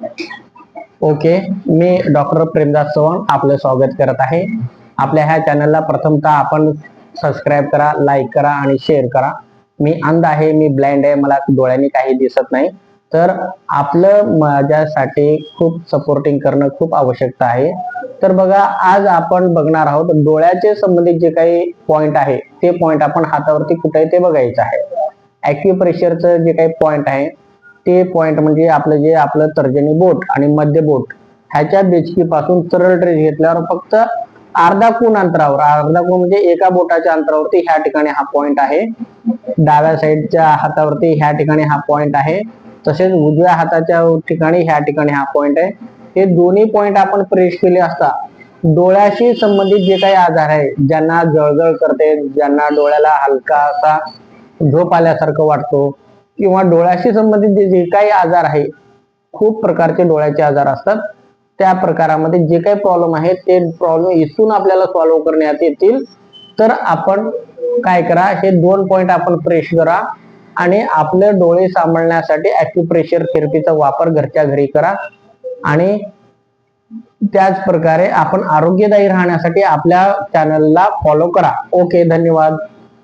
Okay, मी doctor Premadasa Chavan आपलं स्वागत करत आहे. आपल्या ह्या चॅनलला प्रथमतः आपण सबस्क्राईब करा, लाईक करा आणि शेअर करा. मी अंध आहे, मी ब्लाइंड आहे, मला डोळ्यांनी काही दिसत नाही, तर आपलं माझ्यासाठी खूप सपोर्टिंग करणं खूप आवश्यकता आहे. तर बघा, आज आपण बघणार आहोत डोळ्याचे संबंधित जे काही पॉइंट आहे ते पॉइंट आपण हातावरती कुठे आहे ते बघायचं आहे. ॲक्युप्रेशरचं जे काही पॉइंट आहे ते पॉइंट म्हणजे आपलं तर्जनी बोट आणि मध्य बोट ह्याच्या बेचकीपासून सरळ ट्रेस घेतल्यावर फक्त अर्धा कोन अंतरावर, अर्धा कोन म्हणजे एका बोटाच्या अंतरावरती ह्या ठिकाणी हा पॉइंट आहे. डाव्या साईडच्या हातावरती ह्या ठिकाणी हा पॉइंट आहे, तसेच उजव्या हाताच्या ठिकाणी ह्या ठिकाणी हा पॉइंट आहे. हे दोन्ही पॉइंट आपण प्रेस केले असता डोळ्याशी संबंधित जे काही आजार आहे, ज्यांना जळजळ करते, ज्यांना डोळ्याला हलकासा झोप आल्यासारखं वाटतो किंवा डोळ्याशी संबंधित जे काही आजार आहे, खूप प्रकारचे डोळ्याचे आजार असतात, त्या प्रकारामध्ये जे काही प्रॉब्लेम आहे ते प्रॉब्लेम इथून आपल्याला सॉल्व्ह करण्यात येतील. तर आपण काय करा, हे दोन पॉइंट आपण प्रेस करा आणि आपले डोळे सांभाळण्यासाठी ॲक्युप्रेशर थेरपीचा वापर घरच्या घरी करा आणि त्याच प्रकारे आपण आरोग्यदायी राहण्यासाठी आपल्या चॅनलला फॉलो करा. ओके, धन्यवाद.